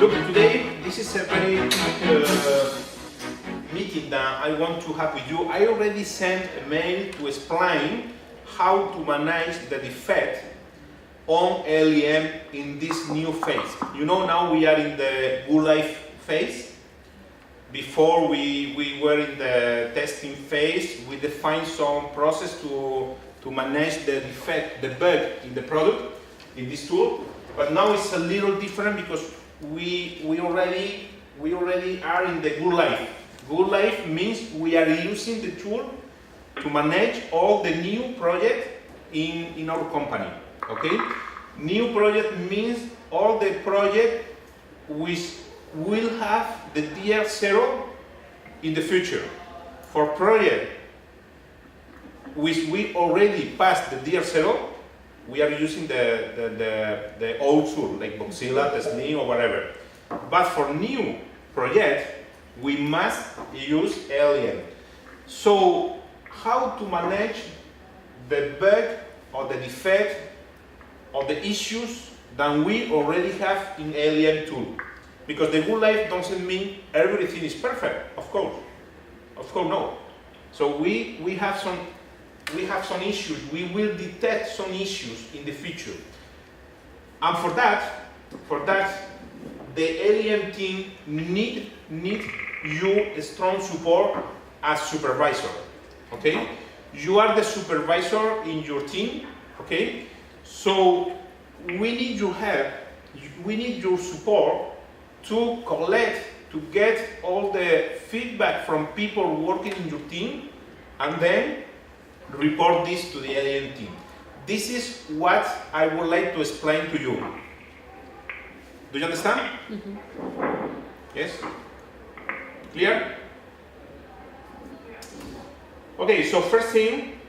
Look, today this is a very quick meeting that I want to have with you. I already sent a mail to explain how to manage the defect on ALM in this new phase. You know, now we are in the go live phase. Before we were in the testing phase. We defined some process to manage the defect, the bug in the product, in this tool. But now it's a little different because we already are in the go live. Go live means we are using the tool to manage all the new projects in our company. Okay? New project means all the projects which will have the tier 0 in the future. For project which we already passed the tier 0, we are using the old tool like Boxilla, Testing or whatever. But for new project, we must use ALM. So how to manage the bug or the defect or the issues that we already have in ALM tool? Because the go live doesn't mean everything is perfect, of course. Of course, no. So we have some issues. We will detect some issues in the future. And for that, the ALM team need you strong support as supervisor. Okay? You are the supervisor in your team. Okay? So we need your help. We need your support to collect, to get all the feedback from people working in your team, and then report this to the ALM team. This is what I would like to explain to you. Do you understand? Mm-hmm. Yes? Clear? Okay, so first thing,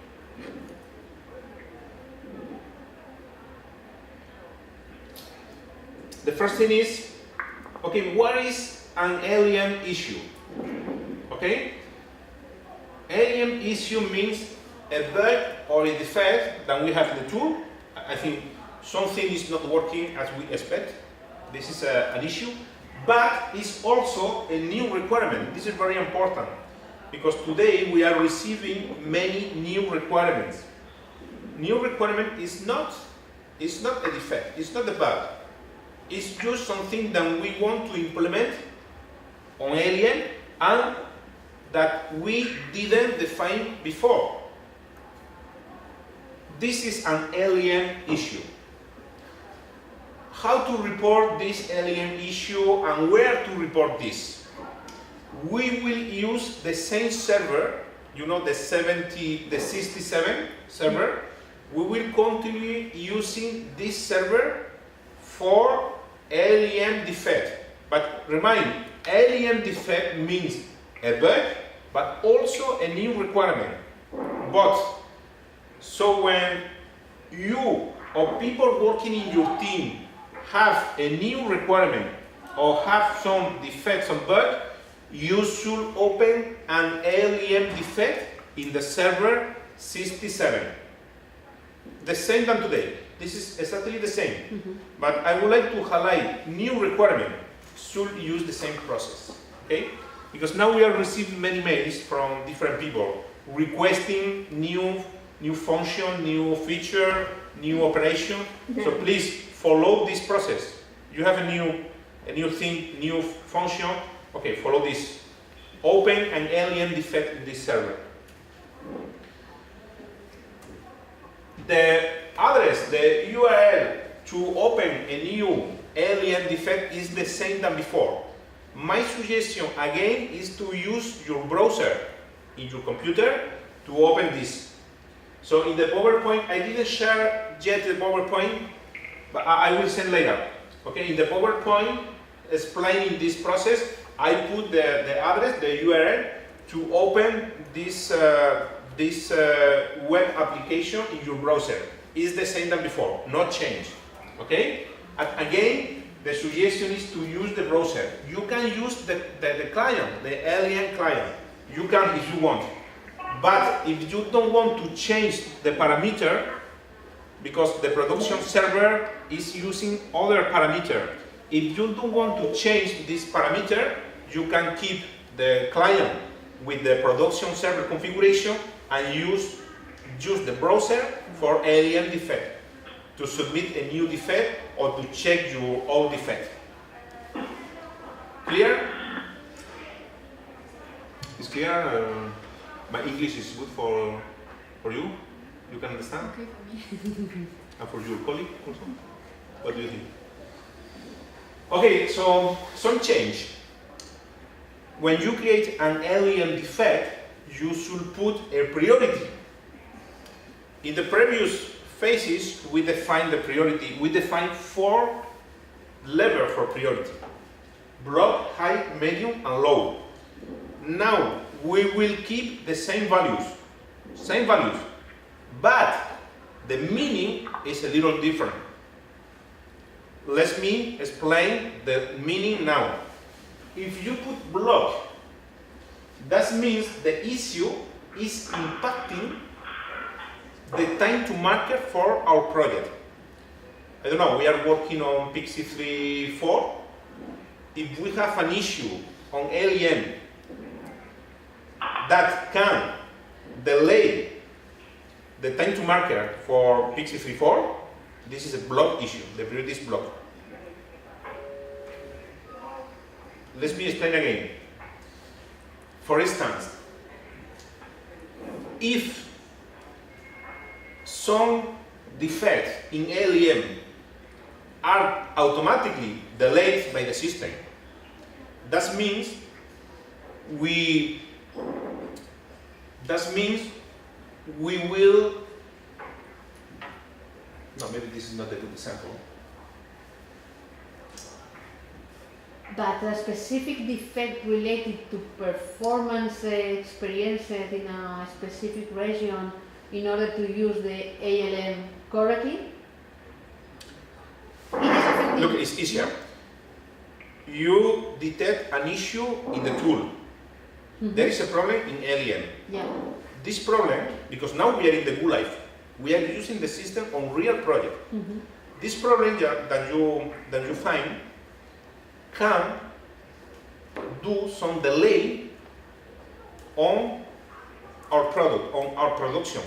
the first thing is, okay, what is an ALM issue? Okay? ALM issue means a bug or a defect that we have in the tool. I think something is not working as we expect. This is an issue. But it's also a new requirement. This is very important because today we are receiving many new requirements. New requirement is not a defect, it's not a bug. It's just something that we want to implement on ALM and that we didn't define before. This is an ALM issue. How to report this ALM issue and where to report this? We will use the same server, you know, the 67 server. We will continue using this server for ALM defect. But remind, ALM defect means a bug, but also a new requirement. So when you or people working in your team have a new requirement or have some defect, some bug, you should open an ALM defect in the server 67. The same than today. This is exactly the same. Mm-hmm. But I would like to highlight new requirement should use the same process. Okay? Because now we are receiving many mails from different people requesting new function, new feature, new operation. Mm-hmm. So please follow this process. You have a new thing, new function. Okay, follow this. Open an ALM defect in this server. The address, the URL to open a new ALM defect is the same than before. My suggestion again is to use your browser in your computer to open this. So in the PowerPoint, I didn't share yet the PowerPoint, but I will send later. Okay, in the PowerPoint explaining this process, I put the address, the URL, to open this web application in your browser. It's the same than before, not changed. Okay? And again, the suggestion is to use the browser. You can use the client, the ALM client. You can if you want. But if you don't want to change the parameter, because the production server is using other parameter, If you don't want to change this parameter, you can keep the client with the production server configuration and use the browser for ALM defect to submit a new defect or to check your old defect. Clear? It's clear? My English is good for you? You can understand? Okay for me. And for your colleague also? What do you think? Okay, so some change. When you create an ALM defect, you should put a priority. In the previous phases, we defined the priority. We defined 4 levels for priority: block, high, medium, and low. Now we will keep the same values, but the meaning is a little different. Let me explain the meaning now. If you put block, that means the issue is impacting the time to market for our project. I don't know, we are working on Pixie 3.4. If we have an issue on ALM that can delay the time to market for Pixie 3.4, this is a block issue, the priority is block. Let me explain again. For instance, if some defects in ALM are automatically delayed by the system, that means we will, no, maybe this is not a good example. But a specific defect related to performance experienced in a specific region in order to use the ALM correctly? It is affecting. Look, it's easier. You detect an issue in the tool. Mm-hmm. There is a problem in ALM. Yeah. This problem, because now we are in the Go Live, we are using the system on real project. Mm-hmm. This problem that you find can do some delay on our product, on our production.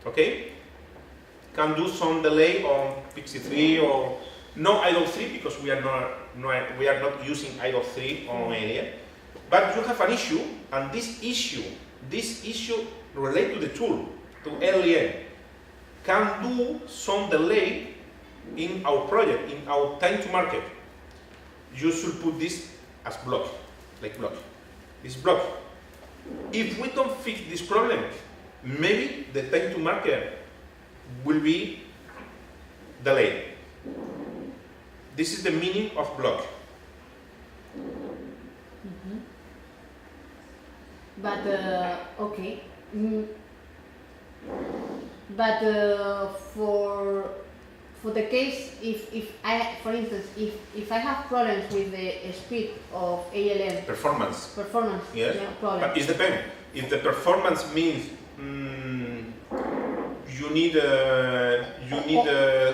Okay? Can do some delay on Pixie 3 or no idle 3 because we are not using idle 3 on ALM. But you have an issue, and this issue related to the tool, to ALM, can do some delay in our project, in our time to market. You should put this as block, like block. This block. If we don't fix this problem, maybe the time to market will be delayed. This is the meaning of block. Mm-hmm. But okay. But for the case, if I, for instance, if I have problems with the speed of ALM Performance. yes, yeah, problem. But it depends. If the performance means you need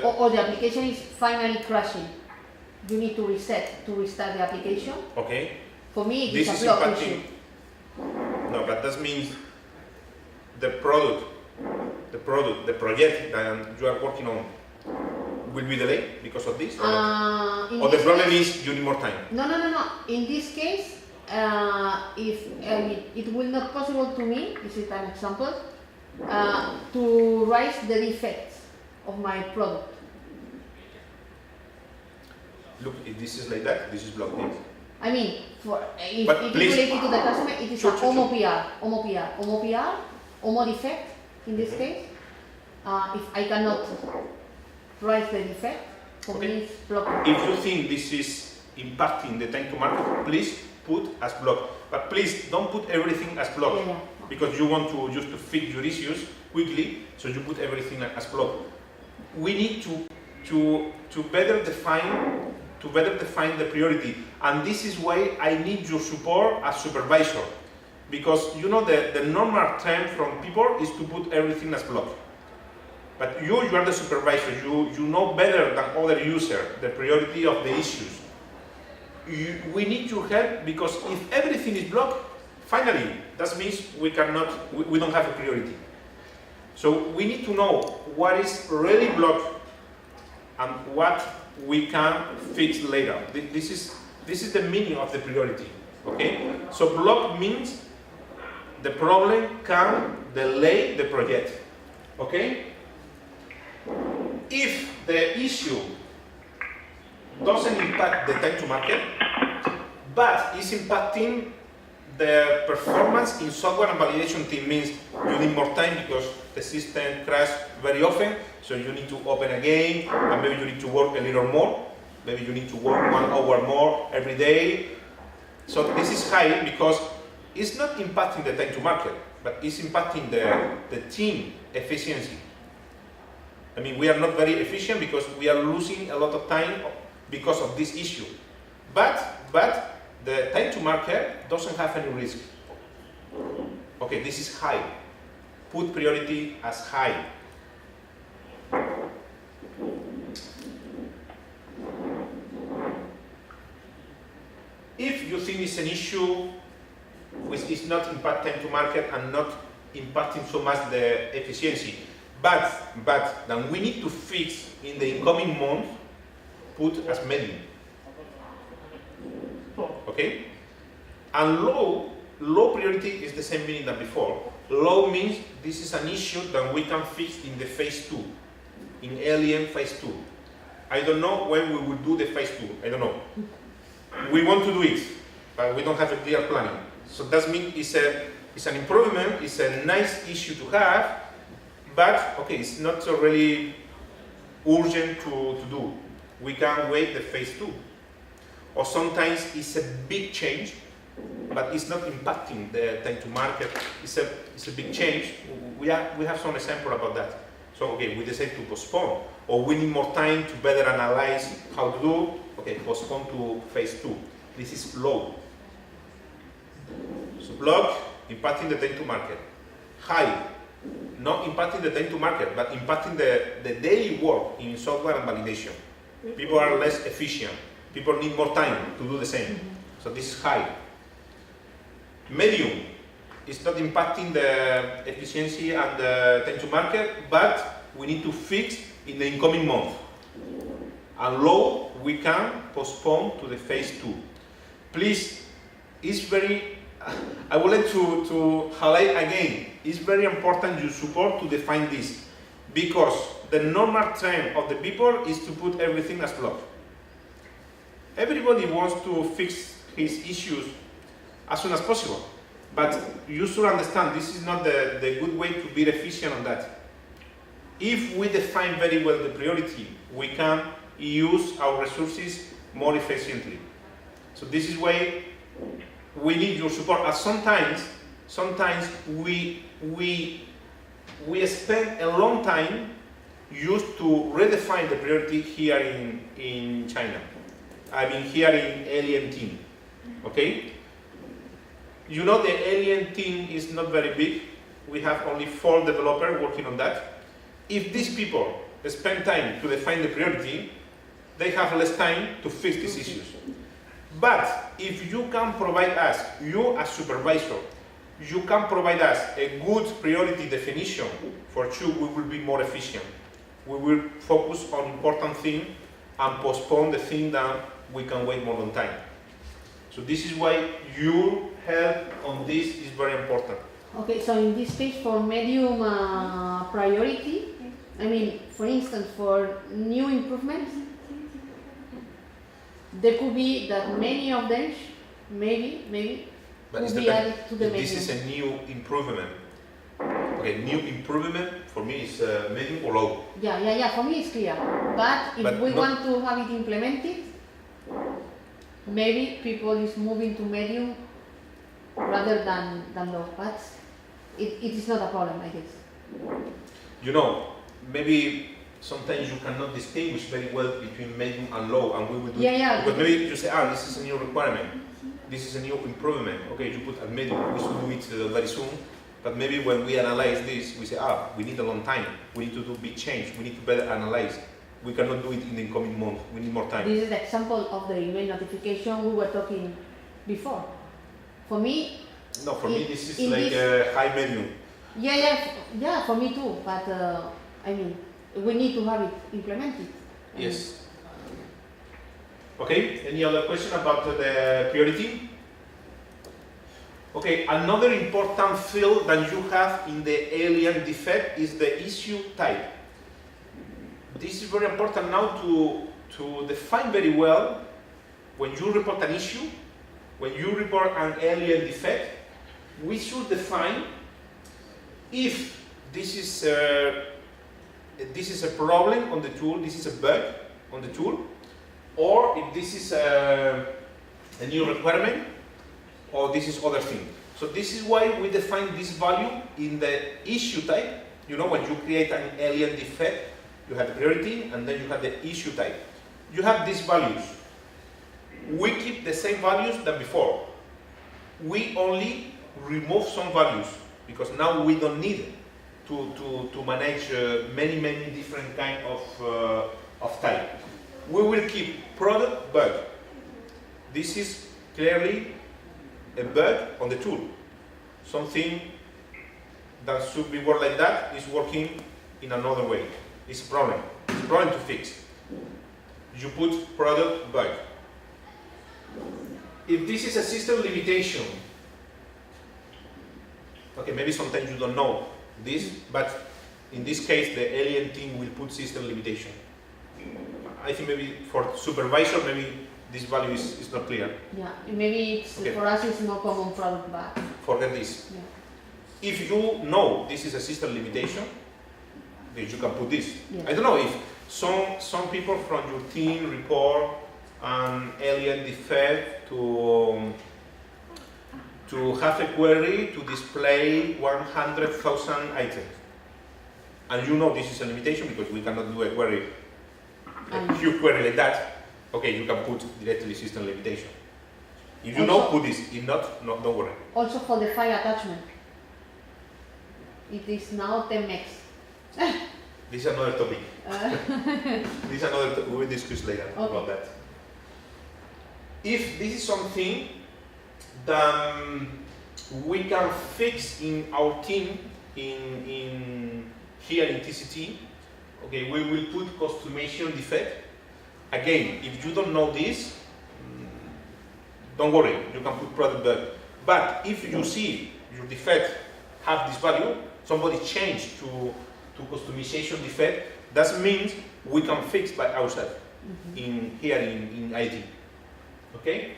or the application is finally crashing, you need to restart the application. Okay. For me, it This is is a block impacting. issue. No, but that means the project that you are working on will be delayed because of this? Or the problem is you need more time? No. In this case, it will not possible to me, this is an example, to raise the defects of my product. Look, if this is like that, this is blocked. I mean, if But it please, is related to the customer, it is sure, a sure, OMO PR, OMO defect in this case. If I cannot raise the defect, for me it's blocked. If you think this is impacting the time to market, please put as block. But please don't put everything as block, Yeah. because you want to just to fix your issues quickly, so you put everything as block. We need to better define the priority, and this is why I need your support as supervisor, because you know the normal trend from people is to put everything as block. But you are the supervisor, you know better than other users the priority of the issues. we need your help, because if everything is blocked, finally, that means we don't have a priority. So we need to know what is really blocked and what we can fix later. This is the meaning of the priority. Okay? So block means the problem can delay the project. Okay? If the issue doesn't impact the time to market, but is impacting the performance in software and validation team, means you need more time because the system crashes very often, so you need to open again, and maybe you need to work a little more. Maybe you need to work 1 hour more every day. So this is high because it's not impacting the time to market, but it's impacting the team efficiency. I mean, we are not very efficient because we are losing a lot of time because of this issue. But the time to market doesn't have any risk. Okay, this is high. Put priority as high. If you think it's an issue which is not impact time to market and not impacting so much the efficiency, but then we need to fix in the incoming month, put as medium. Okay? And low priority is the same meaning than before. Low means this is an issue that we can fix in the phase 2, in ALM phase 2. I don't know when we will do the phase 2, I don't know. We want to do it, but we don't have a clear planning. So that means it's an improvement, it's a nice issue to have, but okay, it's not so really urgent to do. We can wait the phase 2. Or sometimes it's a big change, but it's not impacting the time to market. It's a big change. We have some example about that. So okay, we decide to postpone, or we need more time to better analyze how to do. Okay, postpone to phase 2. This is low. So block, impacting the time to market. High, not impacting the time to market, but impacting the daily work in software and validation. People are less efficient. People need more time to do the same. So this is high. Medium is not impacting the efficiency and the time to market, but we need to fix in the incoming month. And low, we can postpone to the phase 2. Please, it's very, I would like to highlight again, it's very important you support to define this, because the normal trend of the people is to put everything as block. Everybody wants to fix his issues as soon as possible, but you should understand this is not the good way to be efficient on that. If we define very well the priority, we can use our resources more efficiently. So this is why we need your support. And sometimes we spend a long time used to redefine the priority here in China. I mean here in ALM team. Okay? You know the ALM team is not very big. We have only 4 developers working on that. If these people spend time to define the priority, they have less time to fix these issues. But if you can provide us, you as supervisor, you can provide us a good priority definition, for sure we will be more efficient. We will focus on important things and postpone the thing that we can wait more than time. So this is why your help on this is very important. Okay, so in this case for medium priority, I mean, for instance, for new improvements, there could be that many of them, maybe, but could be added to the medium. This is a new improvement. Okay, new improvement for me is medium or low. Yeah, for me it's clear. But if we want to have it implemented, maybe people is moving to medium rather than low. But it is not a problem, I guess. You know, maybe sometimes you cannot distinguish very well between medium and low, and we will do it. Because maybe you say, this is a new requirement, this is a new improvement. Okay, you put at medium, we should do it very soon. But maybe when we analyze this, we say, we need a long time. We need to do big change. We need to better analyze. we cannot do it in the incoming month. We need more time. This is the example of the email notification we were talking before. For me, No, for me this is like a high medium. yeah, for me too. But I mean, we need to have it implemented. Yes. Okay. Any other question about the priority? Okay. Another important field that you have in the ALM defect is the issue type. This is very important now to define very well when you report an issue, when you report an ALM defect. We should define if this is a problem on the tool, this is a bug on the tool, or if this is a new requirement, or this is other thing. So this is why we define this value in the issue type. You know, when you create an ALM defect, you have the priority and then you have the issue type. You have these values. We keep the same values than before. We only remove some values because now we don't need to manage many different kind of type. We will keep product bug. This is clearly a bug on the tool. Something that should be worked like that is working in another way. It's a problem. It's a problem to fix. You put product bug. If this is a system limitation, okay, maybe sometimes you don't know this, but in this case the ALM team will put system limitation. I think maybe for supervisor, maybe this value is not clear. Yeah, maybe it's, okay. For us it's more common product bug. Forget this. Yeah. If you know this is a system limitation, then you can put this. Yeah. I don't know if some people from your team report an ALM defect to have a query to display 100,000 items. And you know this is a limitation because we cannot do a query, a huge query like that. Okay, you can put directly system limitation. If you know, put this. If not, no, don't worry. Also for the file attachment. It is now 10 megs. This is another topic. This is another we will discuss later about that. If this is something that we can fix in our team here in TCT, okay, we will put customization defect. Again, if you don't know this, don't worry, you can put product bug. But if you see your defect have this value, somebody changed to customization defect, that means we can fix by ourselves here in IT. Okay?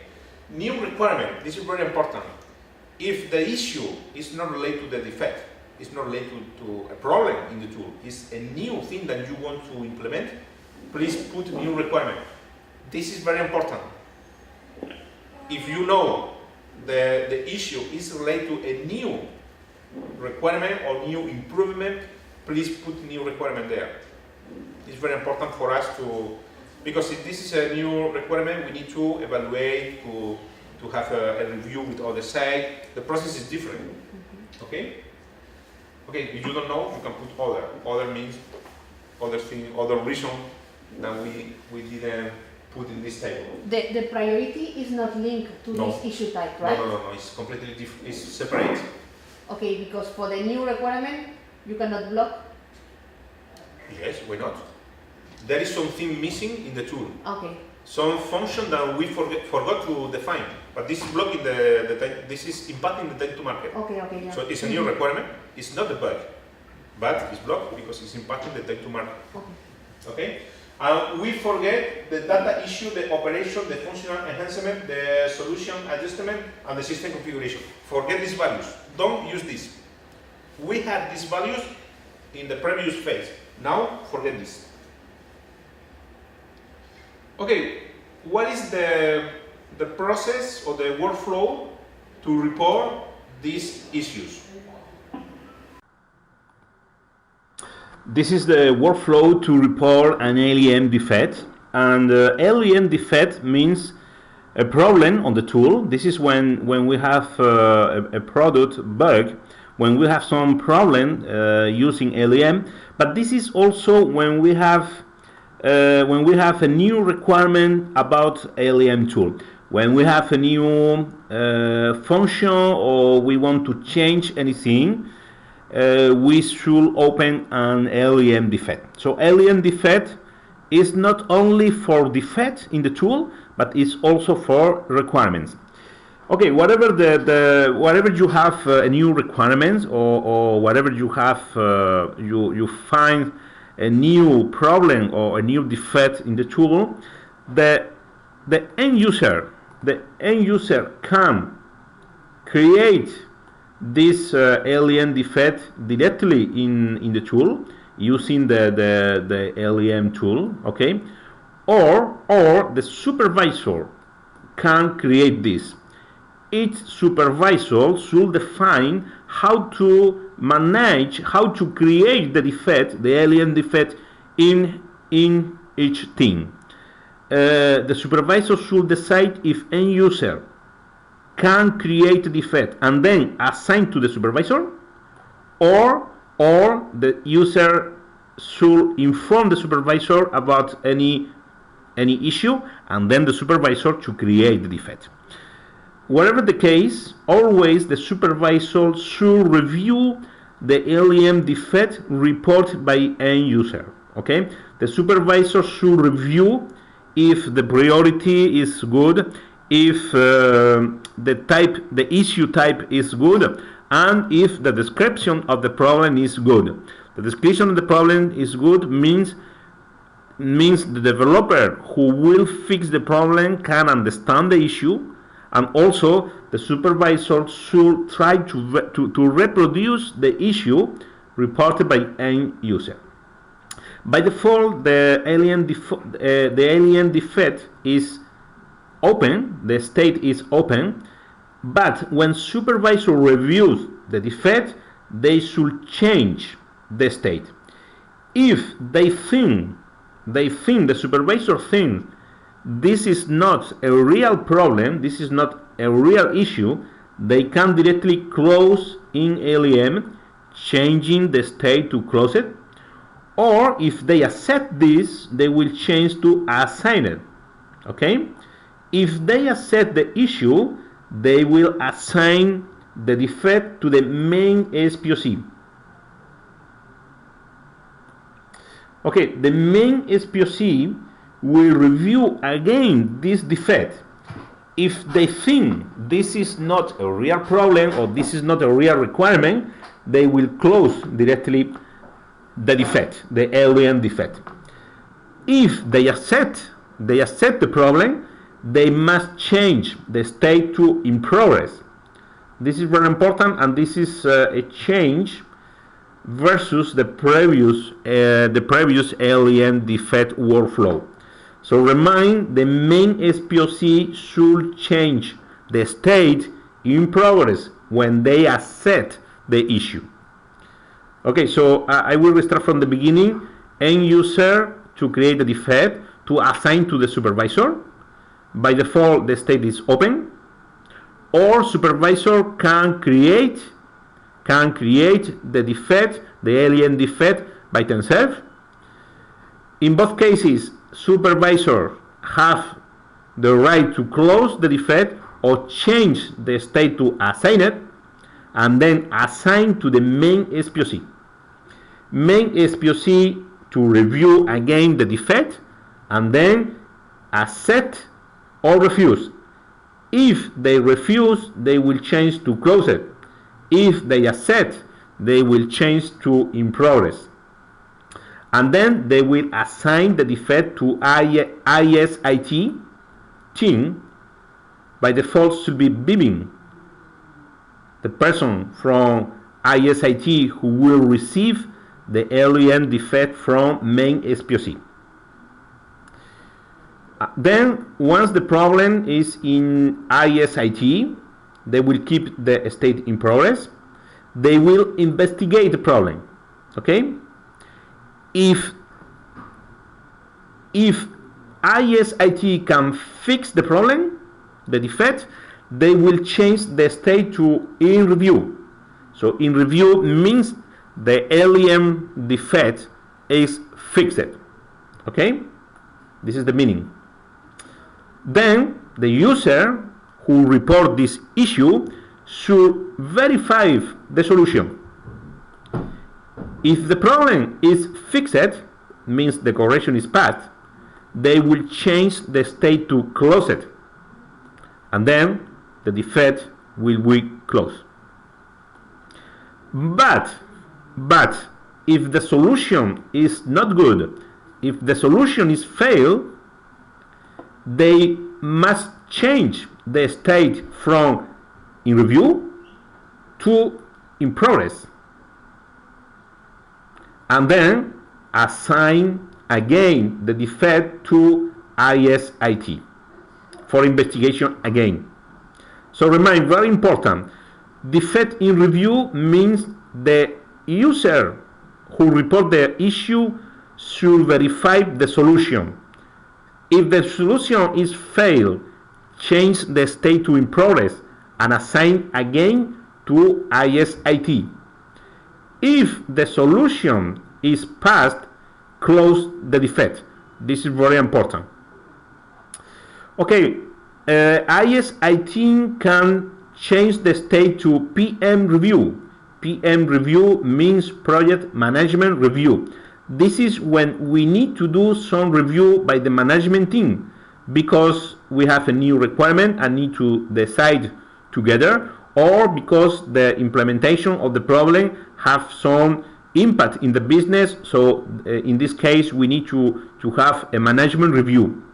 New requirement, this is very important. If the issue is not related to the defect, it's not related to a problem in the tool, it's a new thing that you want to implement, please put new requirement. This is very important. If you know the issue is related to a new requirement or new improvement, please put new requirement there. It's very important for us to, because if this is a new requirement, we need to evaluate, to have a review with other side. The process is different. Okay? Okay, if you don't know, you can put other. Other means other thing, other reason that we didn't put in this table. The priority is not linked to this issue type, right? No, it's completely different. It's separate. Okay, because for the new requirement, you cannot block. Yes, why not? There is something missing in the tool. Okay. Some function that we forgot to define, but this is blocking the time. This is impacting the time to market. Okay, yeah. So it's a new requirement. It's not a bug, but it's blocked because it's impacting the time to market. Okay. We forget the data issue, the operation, the functional enhancement, the solution adjustment, and the system configuration. Forget these values. Don't use this. We had these values in the previous phase. Now, forget this. Okay, what is the process or the workflow to report these issues? This is the workflow to report an ALM defect, and ALM defect means a problem on the tool. This is when we have a product bug, when we have some problem using ALM, but this is also when we have when we have a new requirement about ALM tool, when we have a new function or we want to change anything, we should open an ALM defect. So ALM defect is not only for defect in the tool, but it's also for requirements. Okay, whatever whatever you have a new requirements or whatever you have, you find a new problem or a new defect in the tool, the end user can create this ALM defect directly in the tool using the ALM tool, okay, or the supervisor can create this. Each supervisor should define how to manage, how to create the defect, the ALM defect in each team. The supervisor should decide if end user can create a defect and then assign to the supervisor, or the user should inform the supervisor about any issue and then the supervisor to create the defect. Whatever the case, always the supervisor should review the ALM defect report by end user. Okay, the supervisor should review if the priority is good, if the issue type is good, and if the description of the problem is good. The description of the problem is good means the developer who will fix the problem can understand the issue, and also the supervisor should try to reproduce the issue reported by end user. By default, the ALM defect is open, the state is open, but when supervisor reviews the defect, they should change the state. If the supervisor thinks this is not a real problem, this is not a real issue, they can directly close in ALM, changing the state to close it, or if they accept this, they will change to assign it. Okay? If they accept the issue, they will assign the defect to the main SPOC. Okay, the main SPOC will review again this defect. If they think this is not a real problem or this is not a real requirement, they will close directly the defect, the ALM defect. If they accept the problem, they must change the state to in progress. This is very important, and this is a change versus the previous ALM defect workflow. So remind, the main SPOC should change the state in progress when they accept the issue. Okay, so I will restart from the beginning. End user to create the defect to assign to the supervisor. By default, the state is open, or supervisor can create the defect, the ALM defect by themselves. In both cases, supervisor have the right to close the defect or change the state to assign it, and then assign to the main SPOC. Main SPOC to review again the defect and then accept or refuse. If they refuse, they will change to close it. If they accept, they will change to in progress. And then they will assign the defect to ISIT team. By default should be BIMing, the person from ISIT who will receive the ALM defect from main SPOC. Then once the problem is in ISIT, they will keep the state in progress. They will investigate the problem. Okay? If ISIT can fix the problem, the defect, they will change the state to in review. So in review means the ALM defect is fixed. Okay? This is the meaning. Then the user who report this issue should verify the solution. If the problem is fixed, means the correction is passed, they will change the state to closed, and then the defect will be closed. But if the solution is not good, if the solution is failed, they must change the state from in review to in progress, and then assign again the defect to ISIT for investigation again. So remind, very important, defect in review means the user who report the issue should verify the solution. If the solution is failed, change the state to in progress and assign again to ISIT. If the solution is passed, close the defect. This is very important. Okay, ISIT can change the state to PM review. PM review means project management review. This is when we need to do some review by the management team because we have a new requirement and need to decide together, or because the implementation of the problem have some impact in the business. So in this case we need to have a management review.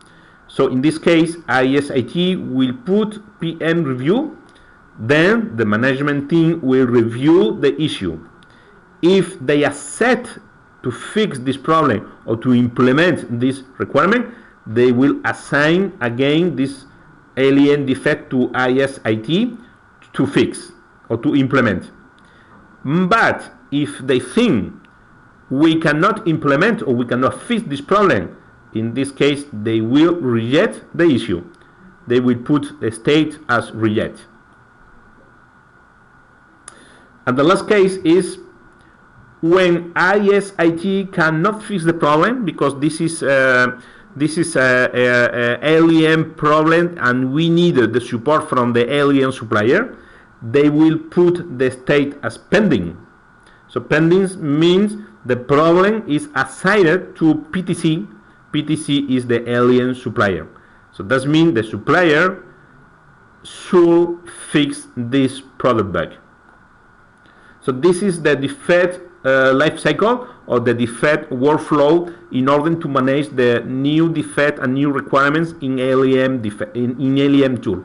So in this case ISIT will put PM review, then the management team will review the issue. If they accept to fix this problem or to implement this requirement, they will assign again this ALM defect to ISIT to fix or to implement. But if they think we cannot implement or we cannot fix this problem, in this case they will reject the issue. They will put the state as reject. And the last case is when ISIT cannot fix the problem, because this is a ALM problem and we needed the support from the ALM supplier, they will put the state as pending. So pending means the problem is assigned to PTC. PTC is the ALM supplier. So that means the supplier should fix this product bug. So this is the defect life cycle or the defect workflow in order to manage the new defect and new requirements in ALM in ALM tool.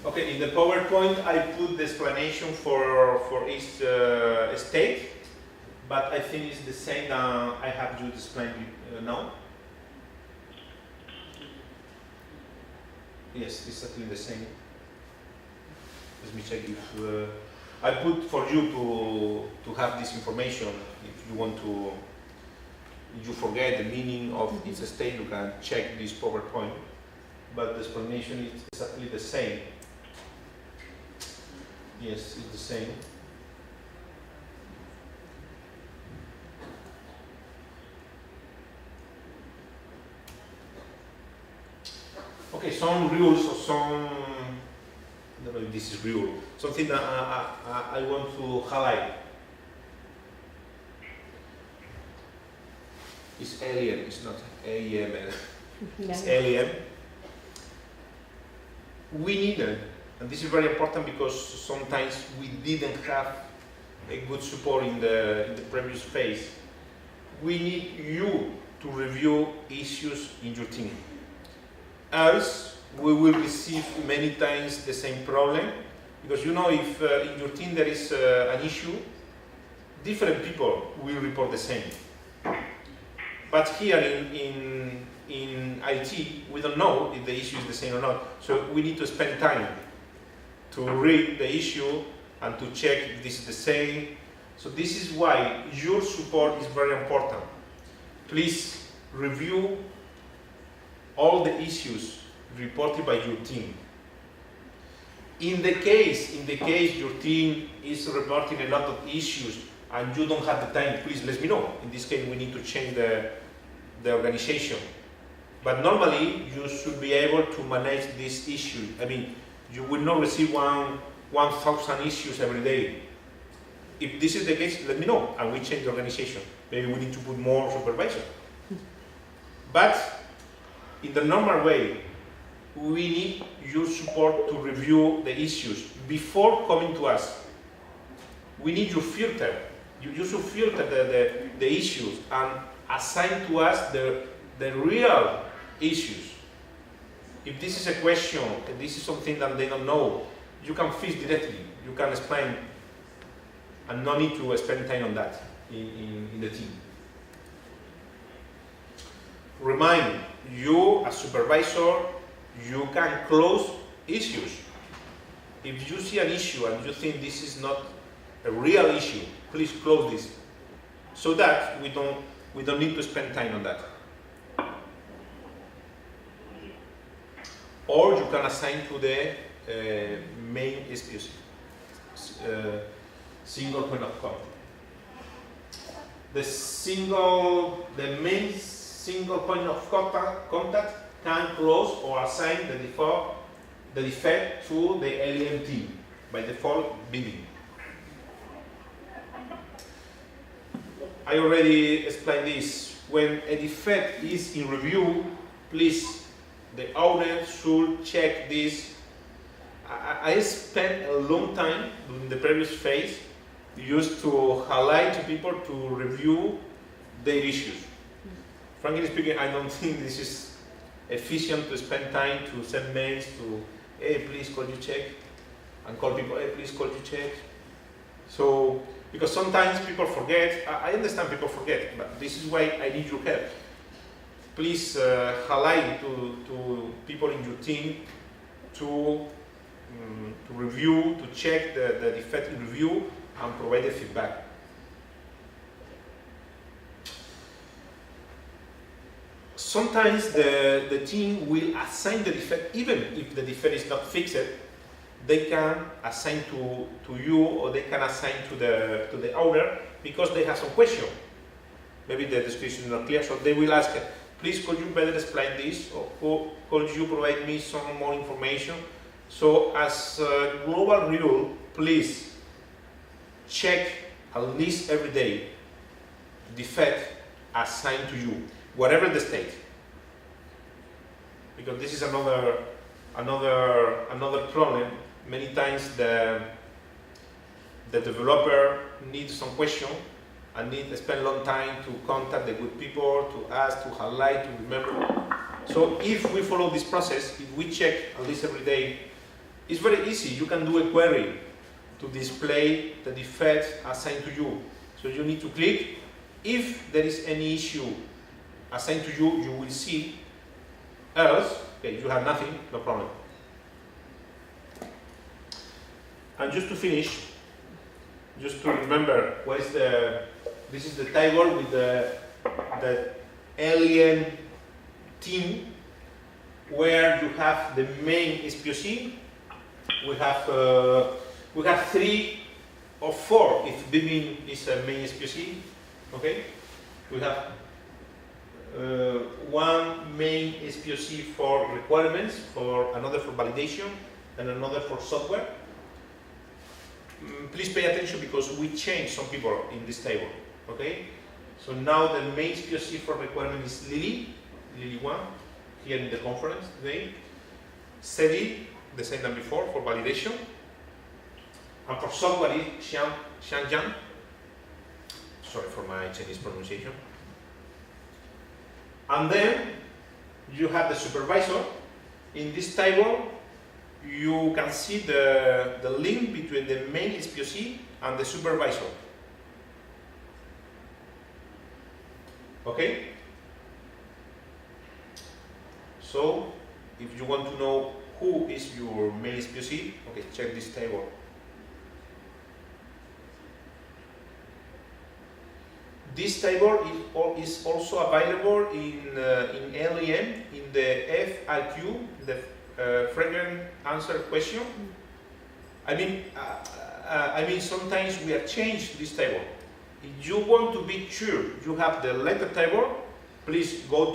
Okay, in the PowerPoint I put the explanation for each state, but I think it's the same that I have you explain now. Yes, it's exactly the same. Let me check if I put for you to have this information. If you want to, if you forget the meaning of each state, you can check this PowerPoint. But the explanation is exactly the same. Yes, it's the same. Okay, some rules or some, I don't know if this is rule, something that I want to highlight. It's ALM, it's not AEM. It's ALM. We needed, and this is very important because sometimes we didn't have a good support in the previous phase. We need you to review issues in your team. Else, we will receive many times the same problem, because you know, if in your team there is an issue, different people will report the same. But here in IT, we don't know if the issue is the same or not. So we need to spend time to read the issue and to check if this is the same. So this is why your support is very important. Please review all the issues reported by your team. In the case your team is reporting a lot of issues and you don't have the time, please let me know. In this case, we need to change the organization. But normally, you should be able to manage this issue. I mean, you will not receive 1,000 issues every day. If this is the case, let me know, and we change the organization. Maybe we need to put more supervisors. But in the normal way, we need your support to review the issues before coming to us. We need your filter. You should filter the issues and assign to us the real issues. If this is a question, if this is something that they don't know, you can fix directly. You can explain and no need to spend time on that in the team. Remind you, as supervisor, you can close issues. If you see an issue and you think this is not a real issue, please close this, so that we don't need to spend time on that. Or you can assign to the main SPOC, single point of contact. The main single point of contact can close or assign the defect to the ALM team by default bidding. I already explained this. When a defect is in review, please, the owner should check this. I spent a long time during the previous phase used to highlight to people to review their issues. Frankly speaking, I don't think this is efficient to spend time to send mails to, hey, please could you check? And call people, hey, please could you check? So, because sometimes people forget, I understand people forget, but this is why I need your help. Please highlight to people in your team to review, to check the defect in review and provide the feedback. Sometimes the team will assign the defect, even if the defect is not fixed, they can assign to you or they can assign to the owner because they have some question. Maybe the description is not clear, so they will ask, please could you better explain this, or could you provide me some more information? So as a global rule, please check at least every day defect assigned to you, whatever the state. Because this is another problem. Many times the developer needs some question and need to spend a long time to contact the good people, to ask, to highlight, to remember. So if we follow this process, if we check at least every day, it's very easy. You can do a query to display the defect assigned to you. So you need to click. If there is any issue assigned to you, you will see. Else, okay, you have nothing, no problem. And just to finish, just to remember, this is the table with the alien team, where you have the main SPOC. We have 3 or 4 if bidding is a main SPOC. Okay, we have one main SPOC for requirements, another for validation, and another for software. Please pay attention because we changed some people in this table. Okay, so now the main SPOC for requirement is Lily 1, here in the conference today. SEDI, the same than before, for validation. And for software is Xiangjiang. Sorry for my Chinese pronunciation. And then you have the supervisor. In this table, you can see the link between the main SPOC and the supervisor. Okay? So, if you want to know who is your main SPOC, okay, check this table. This table is also available in ALM in the FAQ, the frequent answer question. I mean, sometimes we have changed this table. If you want to be sure you have the letter table, please go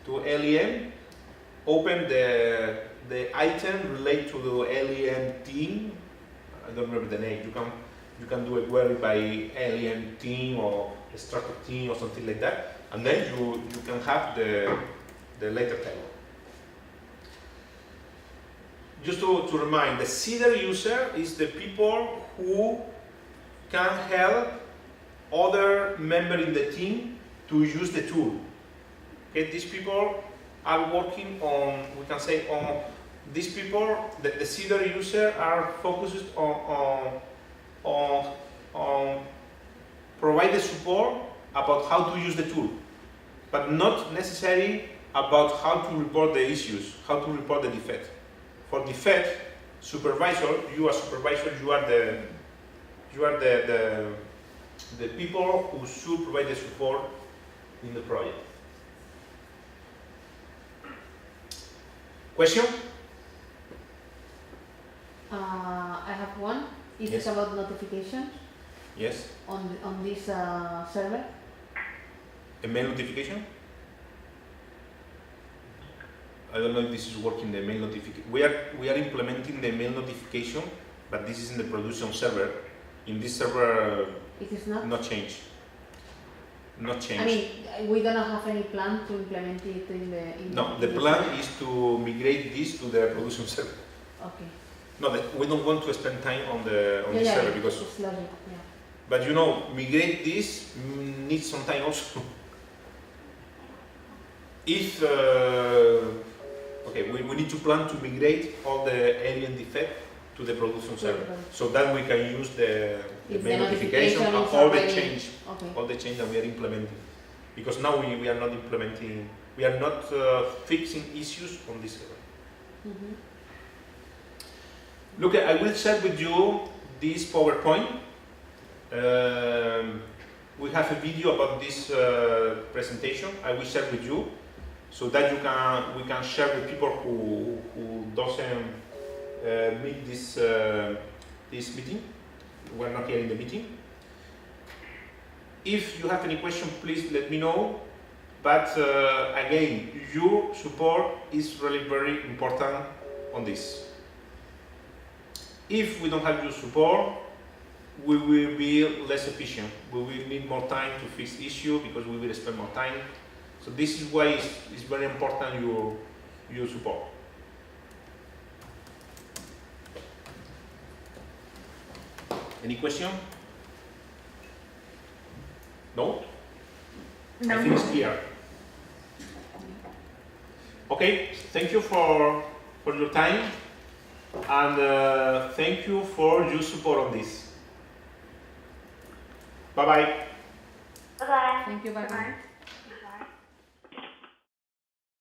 to ALM, open the item related to the ALM team. I don't remember the name. You can do a query by ALM team or structure team or something like that, and then you can have the letter table. Just to remind, the seeder user is the people who can help other members in the team to use the tool. Okay, these people are working on, we can say, on these people, the seeder user are focused on provide the support about how to use the tool, but not necessarily about how to report the issues, how to report the defect. For defect, supervisor, you are supervisor, you are the people who should provide the support in the project. Question? I have one. It Yes. is about notifications Yes. on this server. A mail notification? I don't know if this is working, the mail notification. We are implementing the mail notification, but this is in the production server. In this server, It is not. not change. Not change. I mean, we don't have any plan to implement it in the. No, the plan is to migrate this to the production server. Okay. No, we don't want to spend time on the this server because. It's logic. Yeah. But you know, migrate this needs some time also. If okay, we need to plan to migrate all the ALM defect to the production server, so that we can use the If mail the notification notification and is all the already- change, Okay. all the change that we are implementing. Because now we are not implementing, we are not fixing issues on this server. Mhm. Look, I will share with you this PowerPoint. We have a video about this presentation. I will share with you so that we can share with people who doesn't meet this meeting. We're not here in the meeting. If you have any question, please let me know. But again, your support is really very important on this. If we don't have your support, we will be less efficient. We will need more time to fix issue because we will spend more time. So this is why it's very important your support. Any question? No? No. I think it's clear. Okay, thank you for your time and thank you for your support on this. Bye bye. Bye-bye. Thank you. Bye bye. Bye-bye.